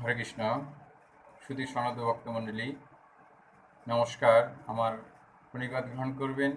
হরে কৃষ্ণ। সুধী সনদ ভক্তমণ্ডলী, নমস্কার। আমার প্রণিপাত গ্রহণ করবেন।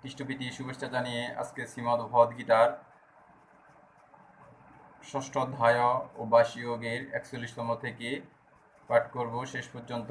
কৃষ্ণপ্রীতি শুভেচ্ছা জানিয়ে আজকে শ্রীমদ্ ভগবদ্গীতার ষষ্ঠ অধ্যায় ও বাসী যোগের 41তম থেকে পাঠ করব শেষ পর্যন্ত।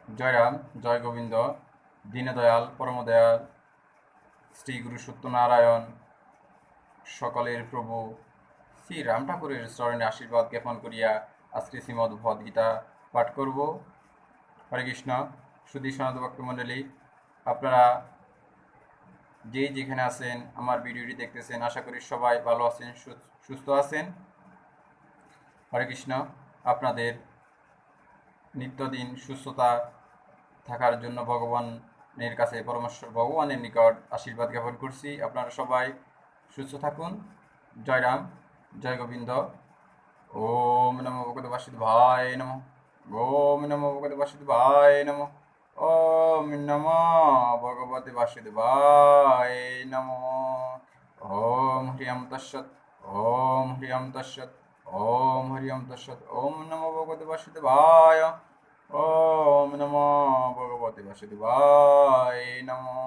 জয়রাম, জয় গোবিন্দ, দীনদয়াল পরমদয়াল শ্রী গুরু সত্যনারায়ণ সকলের প্রভু শ্রী রাম ঠাকুরের চরণে আশীর্বাদ জ্ঞাপন করিয়া আজকে শ্রীমদ্ ভগবদ্গীতা পাঠ করব। হরে কৃষ্ণ। সুধী সনাতন ভক্তমণ্ডলী, আপনারা যে যেখানে আছেন আমার ভিডিওটি দেখতেছেন, আশা করি সবাই ভালো আছেন, সুস্থ আছেন। হরে কৃষ্ণ। আপনাদের নিত্যদিন সুস্থতা থাকার জন্য ভগবানের কাছে, পরমেশ্বর ভগবানের নিকট আশীর্বাদ জ্ঞাপন করছি। আপনারা সবাই সুস্থ থাকুন। জয় রাম, জয় গোবিন্দ। ওম নমো ভগবতে বাসুদেবায় নমঃ। ওম নমো ভগবতে বাসুদেবায় নমঃ। ওম নমো ভগবতে বাসুদেবায় নমঃ। ওম হ্রিয়ম তৎসৎ। ওম হ্রিয়ম তৎসৎ। ওম হ্রিয়ম তৎসৎ। ওম নমো ভগবতে বাসুদেবায়। ওম নমো ভগবতে বাসুদেবায় নমঃ।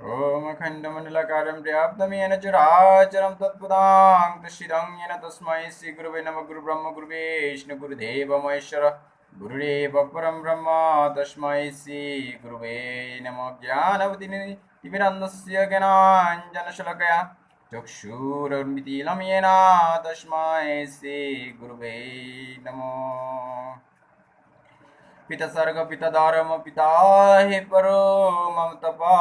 ओम अखंडमंडलाकारं व्याप्तमेन चराचरं तत्पदां तस्शिरं येन तस्मै श्रीगुरुवे नमः। गुरुब्रह्म गुरुविष्णु गुरुदेवो महेश्वरः, गुरुरेव परं ब्रह्म तस्मै श्रीगुरुवे नमः। ज्ञानवतिमिरन्दस्य ज्ञानाञ्जनशलाकया चक्षुरुन्मिलितं येन तस्मै श्रीगुरुवे नमः। पिता सर्ग पिता धर्म पिता हे परो मम तपा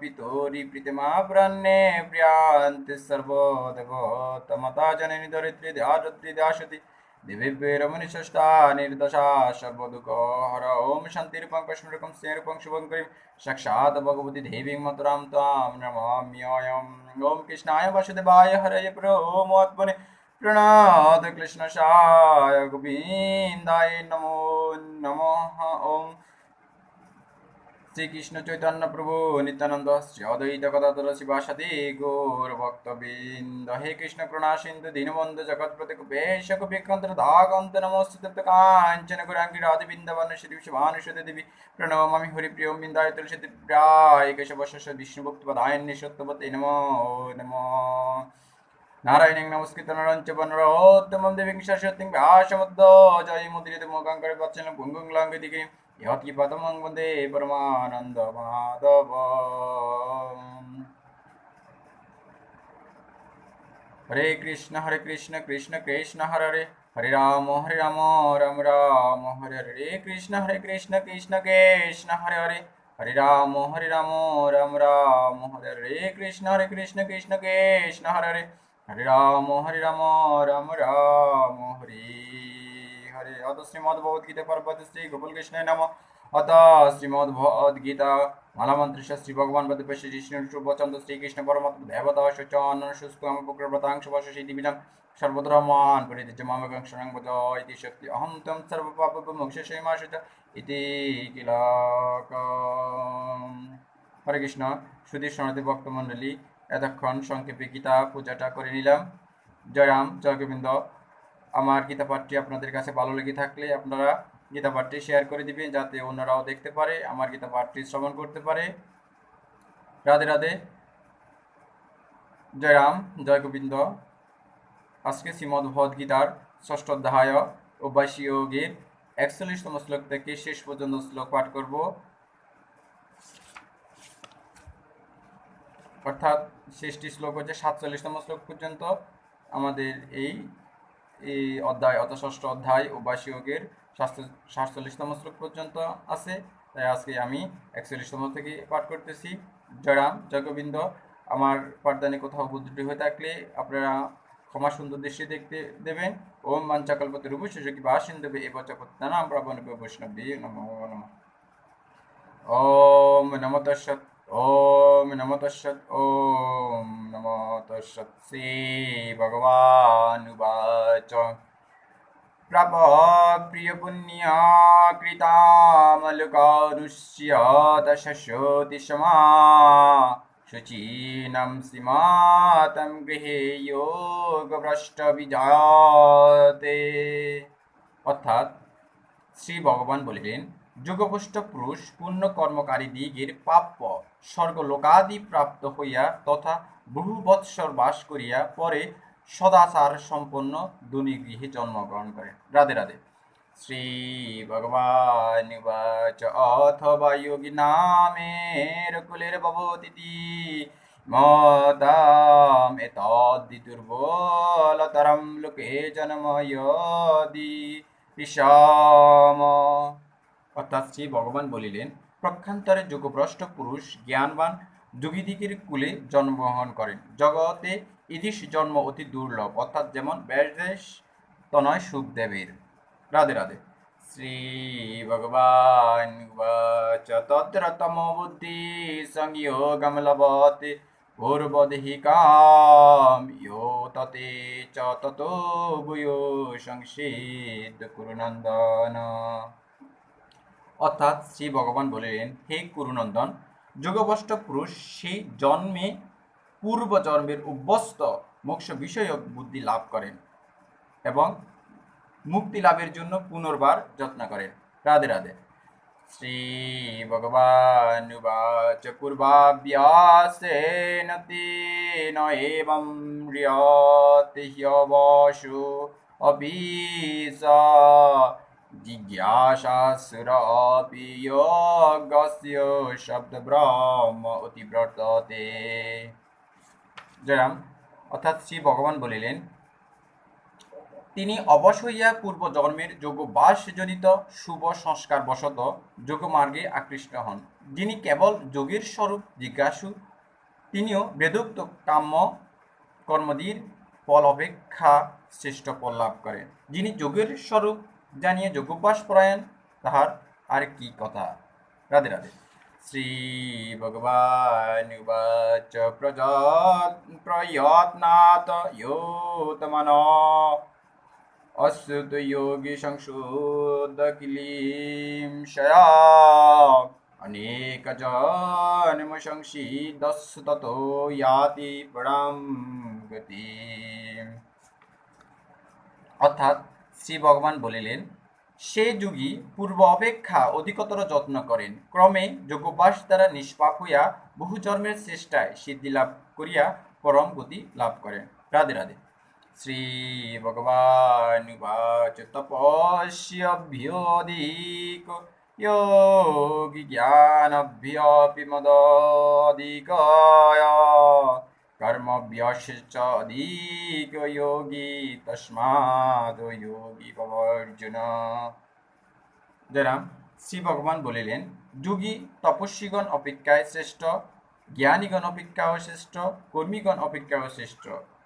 पितोरी प्रीतिमा ब्रह्मे प्रियांति सर्वदेवतमता जननी धरित्री ध्यात्री दाशति दिव्य रमणि षष्ठा निर्दशा सर्वदुःख हर। ओम शांतिरूपं कश्मीरकं स्नेहरूपं शुभंकरीं साक्षात् भगवती देवीं मथुरां त्वां नमाम्यहम्। ओम कृष्णाय वासुदेवाय हरये प्रणमात्मने प्रणत कृष्णशाय गोविंदाय नमो नमः। ओम श्री कृष्ण चैतन्य प्रभु नित्यानंद श्री अद्वैत गदाधर शिवासादि गौर भक्तवृंद। हे कृष्ण करुणा सिंधु दीनबंधु जगत्पते कुपेश कुपिकांत धाकांत नमोस्तुते कांचन गौरांगी राधे बिंदवन श्री शिवानुषुते देवी प्रणमामि हरिप्रिय बिंदाय तुलसी दिव्याय केशवश विष्णु भक्त पदाय सत्यवते नमो नमः। नारायणं नमस्कृत्य नरं चैव नरोत्तमं देवीं सरस्वतीं व्यासमुद्दो जय मुद्रित मोकाङ्करे वत्सलं पुङ्गुं लाङ्घयति यत्किपातमं वन्दे परमानन्दमाधवम्। हरे कृष्ण कृष्ण कृष्ण हरे हरे, हरे राम राम राम हरे हरे। हरे कृष्ण कृष्ण कृष्ण हरे हरे, हरे राम राम राम हरे हरे। हरे कृष्ण कृष्ण हरे हरे, हरे राम राम राम हरे हरे। अथ श्रीमद्भगवद्गीता परपद श्री गोपाल कृष्ण नमः। अथ श्रीमद्भगवद्गीता मालामंत्र श्री भगवान पद श्री विष्णु वचन श्री कृष्ण परमात्मा देवता शोचान सुस्तम पुक्रवतांश वशी दिविजं सर्वधर्मान परित्यज्य मामकं शरणं व्रज इति शक्ति अहं तं सर्वपापविमोक्षये माशुच इति किलाकम्। হরে কৃষ্ণ। সুধী সনাতী ভক্তমণ্ডলী, এতক্ষণ সংক্ষেপে গীতা পূজাটা করে নিলাম। জয়রাম, জয় গোবিন্দ। আমার গীতা পাঠটি আপনাদের কাছে ভালো লেগে থাকলে আপনারা গীতা পাঠটি শেয়ার করে দিবেন, যাতে অন্যরাও দেখতে পারে, আমার গীতা পাঠটি শ্রবণ করতে পারে। রাধে রাধে। জয়রাম, জয় গোবিন্দ। আজকে শ্রীমদ্ ভগবদ্গীতার ষষ্ঠ অধ্যায় ও বাসী যোগের 41তম শ্লোক থেকে শেষ পর্যন্ত শ্লোক পাঠ করব। অর্থাৎ শেষটি শ্লোক হচ্ছে 47তম শ্লোক পর্যন্ত আমাদের এই অধ্যায়, অর্থাৎ ষষ্ঠ অধ্যায় ও বাসী যোগের 47তম শ্লোক পর্যন্ত আছে। তাই আজকে আমি 41তম থেকে পাঠ করতেছি। জয়রাম, জয় গোবিন্দ। আমার পাঠদানে কোথাও ভুল ত্রুটি হয়ে থাকলে আপনারা ক্ষমা সুন্দর দৃষ্টি দেখতে দেবেন। ওম বাঞ্ছাকল্পতরু রূপস্য কৃপা সিন্ধুভ্যঃ এব চ পতিতানাং পাবনেভ্যো বৈষ্ণবেভ্যো নমো নমঃ। ओम नमो तस्सत्। ओम नमो तस्सत्। ओम नमो तस्सत्। श्री भगवानुवाच प्राप प्रिय पुण्य कृतामलकारुष्य तशस्योति समा शुचीनां सीमातं गृहे योगभ्रष्टविजाते। অর্থাৎ শ্রী ভগবান বলিলেন, যুগভ্রষ্ট পুরুষ পুণ্য কর্মকারী দিগের প্রাপ্য স্বর্গলোকাদি প্রাপ্ত হইয়া তথা বহু বৎসর বাস করিয়া পরে সদাচার সম্পন্ন ধনী গৃহে জন্মগ্রহণ করেন। রাধে রাধে। শ্রী ভগবান উবাচ অথবা যোগী নামের কুলের ভবতি মদাম এতদ্দি দুর্বলতরম লোকে জন্ময়দি বিষম। অর্থাৎ শ্রী ভগবান বলিলেন, প্রক্ষান্তরে যোগভ্রষ্ট পুরুষ জ্ঞানবান যোগীদিগের কুলে জন্মগ্রহণ করেন। জগতে ইদিশ জন্ম অতি দুর্লভ, অর্থাৎ যেমন ব্যাসদেশ তনয় সুখদেবের। রাধে রাধে। শ্রী ভগবান উবাচ তত্র তমো বুদ্ধি সংযোগম লভতে পূর্বদেহিকাম ইয়ো ততে চ ততো ভূয়ো সংসিদ্ধ কুরুনন্দন। অর্থাৎ শ্রী ভগবান বলিলেন, হে কুরুনন্দন, যোগভ্রষ্ট পুরুষ সেই জন্মে পূর্ব জন্মের অভ্যস্ত মোক্ষ বিষয়ক বুদ্ধি লাভ করেন এবং মুক্তি লাভের জন্য পুনর্বার যত্ন করেন। রাধে রাধে। শ্রী ভগবান উবাচ পূর্বাভ্যাসেন তেন এবং ম্রিয়তে হ্যবশো অপি সা জিজ্ঞাসাসুরপি যোগস্য শব্দব্রহ্ম অতিব্রততে। জয়রাম। অর্থাৎ শ্রী ভগবান বলিলেন, তিনি অবশ হইয়া পূর্ব জন্মের যোগবাসজনিত শুভ সংস্কার বশত যোগমার্গে আকৃষ্ট হন। যিনি কেবল যোগীর স্বরূপ জিজ্ঞাসু, তিনিও বেদোক্ত কাম্য কর্মদির ফল অপেক্ষা শ্রেষ্ঠ ফল লাভ করেন। যিনি যোগের স্বরূপ জানিয়ে যোগভ্যাস পরায়ণ, তাহার আর কি কথা। রাধে রাধে। শ্রী ভগবান উবাচ প্রয়ত্নাৎ ইয়োতমনো অশ্রুত যোগী সংশোধ কিলিংশয়া অনেক জন্ম সংসিদ্ধস্য ততো ইয়াতি পরাম গতিম। অর্থাৎ শ্রী ভগবান বলিলেন, সে যোগী পূর্ব অপেক্ষা অধিকতর যত্ন করেন, ক্রমে যোগাভ্যাস দ্বারা নিষ্পাপ হইয়া বহু জন্মের চেষ্টায় সিদ্ধি লাভ করিয়া পরম গতি লাভ করেন। রাধে রাধে। শ্রী ভগবান উবাচ তপস্যভ্যোধিক যোগী জ্ঞানভ্যপি মদধিকায় কর্মভ্যাসশ্চ অধিক যোগী তস্মাৎ যোগী ভবার্জুন। জয়রাম। শ্রী ভগবান বলিলেন, যোগী তপস্বীগণ অপেক্ষায় শ্রেষ্ঠ, জ্ঞানীগণ অপেক্ষাও শ্রেষ্ঠ, কর্মীগণ অপেক্ষাও শ্রেষ্ঠ,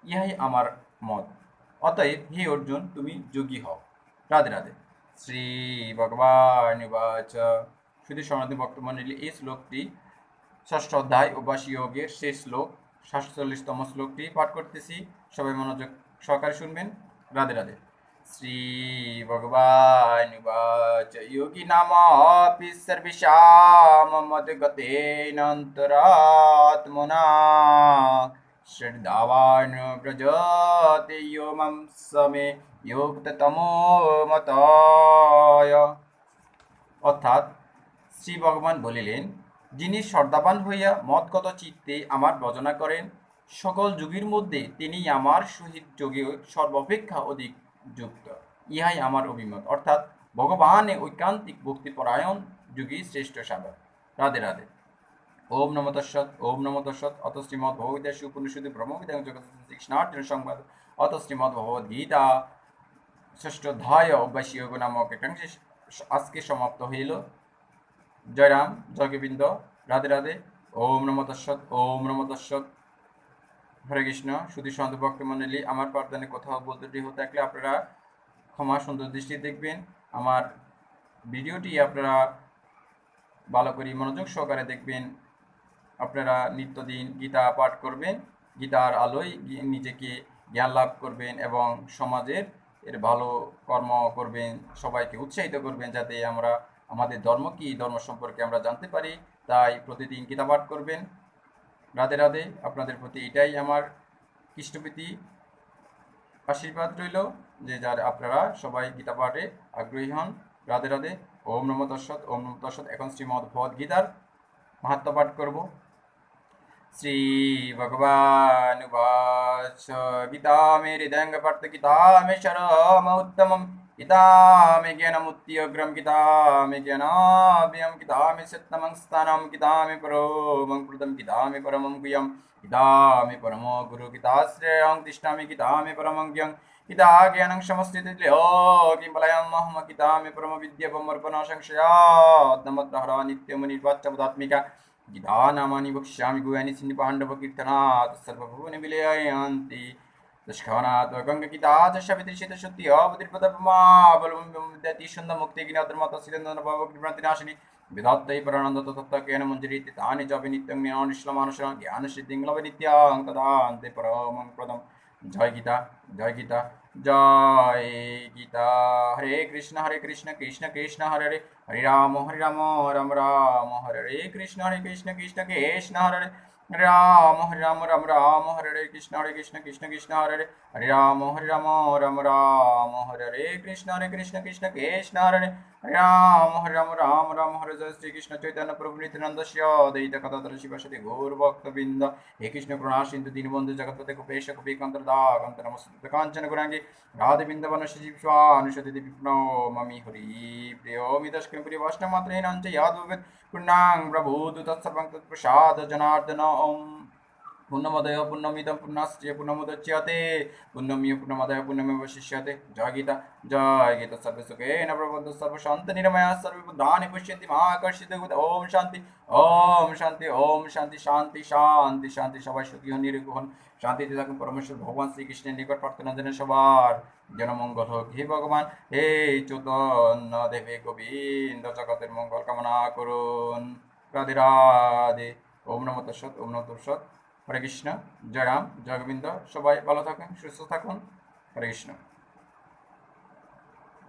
ইহাই আমার মত। অতএব হে অর্জুন, তুমি যোগী হও। রাধে রাধে। শ্রী ভগবান উবাচ। শুধু সনাতনী ভক্তমণ্ডলী, এই শ্লোকটি ষষ্ঠ অধ্যায় অভ্যাস যোগের শেষ শ্লোক 47তম শ্লোকটি পাঠ করতেছি, সবাই মনোযোগ সহকারে শুনবেন। রাধে রাধে। শ্রী ভগবান উবাচ যোগী নামাপি সর্বেষাং মদ্গতেন অন্তরাত্মনা শ্রদ্ধাবান ব্রজতে ইয়ো মাং সমে যুক্ততমো মতয়। অর্থাৎ শ্রী ভগবান বলিলেন, যিনি শ্রদ্ধাবান হইয়া মতগত চিত্তে আমার ভজনা করেন, সকল যোগীর মধ্যে তিনি আমার সহিত যোগী সর্বাপেক্ষা অধিক যুক্ত, ইহাই আমার অভিমত। অর্থাৎ ভগবানে ঐকান্তিক ভক্তিপরায়ণ যোগী শ্রেষ্ঠ সাধক। রাধে রাধে। ওম নমো তস্সৎ, ওম নমো তস্সৎ। অত শ্রীমদ্ ভগবদ্গীতা উপনিষদে ব্রহ্মবিদ্যাং জগৎ সংবাদ, অত শ্রীমদ্ ভগবদ্গীতা ষষ্ঠ অধ্যায় অভ্যাস যোগ নামক একাংশে আজকে সমাপ্ত হইল। জয়রাম, জয় গোবিন্দ, রাধে রাধে। ওম নমো তস্সৎ, ওম নমো তস্সৎ। হরে কৃষ্ণ। শুধু সন্ত ভক্ত মণ্ডলী, আমার প্রার্থনে কোথাও বলতে হতে থাকলে আপনারা ক্ষমা সুন্দর দৃষ্টি দেখবেন। আমার ভিডিওটি আপনারা ভালো করে মনোযোগ সহকারে দেখবেন। আপনারা নিত্যদিন গীতা পাঠ করবেন, গীতার আলোয় নিজেকে জ্ঞান লাভ করবেন এবং সমাজের ভালো কর্ম করবেন, সবাইকে উৎসাহিত করবেন যাতে আমরা আমাদের ধর্ম কি, ধর্ম সম্পর্কে আমরা জানতে পারি। তাই প্রতিদিন গীতা পাঠ করবেন। রাধে রাধে। আপনাদের প্রতি এটাই আমার কৃষ্ণপ্রীতি আশীর্বাদ রইল যে যার আপনারা সবাই গীতা পাঠে আগ্রহী হন। রাধে রাধে। ওম নমো তস্সৎ, ওম নমো তস্সৎ। এখন শ্রীমদ্ ভগবদ গীতার মাহাত্ম্য পাঠ করব। শ্রী ভগবানুবাচ গীতা মে হৃদয়ঙ্গ পার্থ গীতা মে শরম উত্তমম গীতা মে জ্ঞানমুত্তিগ্রম গীতা মে জ্ঞানাভ্যম গীতা মে সত্যমং স্থানম গীতা মে পরমং প্রদম গীতা মে পরমং গুহ্যম গীতা মে পরমো গুরু গীতা শ্রেয়ং তিষ্ঠামি গীতা মে পরমং জ্ঞান গীতা জ্ঞানং সমস্তিতে কিম পলয়ম মহম গীতা মে পরম বিদ্যা পমর্পণ সংশয়াৎ নমদ্রহরা নিত্যমনির্বাচ্যবদাত্মিকা গীতা নামানি বক্ষ্যামি গুহানি সিন্ধু পাণ্ডব কীর্তনাৎ সর্বভুবনে বিলয়ন্তি দুষ্করণাৎ গঙ্গা গীতা চ সাবিত্রী শীত সত্যি অবতীর্পদপমা বলবম বিদ্যাতি সুন্দর মুক্তি গিনাদ্রমাতা সিলেন্দ্র বাবু কৃপান্তি নাশিনী বিধাত্তৈ পরানন্দ তত্ত্ব কেন মঞ্জুরিতি তানি চ বিনিত্যং জ্ঞাননিশ্লমানুষং জ্ঞান সিদ্ধিং লভে নিত্যাং তদান্তে পরমং প্রদম। জয় গীতা, জয় গীতা, জয় গীতা। হরে কৃষ্ণ কৃষ্ণ কৃষ্ণ হরে হরে, হরে রাম রাম রাম হরে হরে, কৃষ্ণ কৃষ্ণ কৃষ্ণ হরে হরে, হরে রাম রাম হরে হরে, কৃষ্ণ কৃষ্ণ হরে হরে, হরে রাম রাম রাম হরে হরে, কৃষ্ণ কৃষ্ণ হরে হরে, হরে রাম রাম হরে। জয় শ্রীকৃষ্ণ চৈতন্য প্রভু নিত্যানন্দ শ্রী অদ্বৈত গদাধর শিবাসাদি গৌর ভক্তবৃন্দ। হে কৃষ্ণ করুণা সিন্ধু দীনবন্ধু জগৎপতে গোপেশ গোপীকান্তর দাকান্ত নমস্তে কাঞ্চন গুণাঙ্গী রাধে বৃন্দাবন শিবানুষতি প্রণমামি হরি প্রিয় মিদস্কৃ প্রিয় বৈষ্ণব মাত্র হিনাঞ্চ ইয়াদবেদ পূর্ণাং প্রভূত তৎসর্বং তৎপ্রসাদ জনার্দন। ওম পূর্ণমদয় পূর্ণমিদম পূর্ণাশ্চর্য পূর্ণমুদচ্যতে পূর্ণমিয় পূর্ণমদয় পূর্ণমেবশিষ্যতে। জয় গীতা, জয় গীতা। সর্বসুখেন প্রবদ্ধ সর্বশান্ত নিরাময়া সর্বভূতানি পশ্যন্তি মহাকর্ষিত। ওম শান্তি, ওম শান্তি, ওম শান্তি, শান্তি শান্তি শান্তি। সবাই সুখী হন, নিরোগী হন, শান্তিতে থাকুন। পরমেশ্বর ভগবান শ্রীকৃষ্ণের নিকট প্রার্থনা জানাই সবার যেন মঙ্গল হোক। হে ভগবান, হে চৈতন্য দেবে গোবিন্দ জগতের মঙ্গল কামনা করুন। রাধে রাধে। ওম নমঃ তৎসৎ, ওম নমঃ তৎসৎ। হরে কৃষ্ণ। জয় রাম, জয় গোবিন্দ। সবাই ভালো থাকুন, সুস্থ থাকুন। হরে কৃষ্ণ।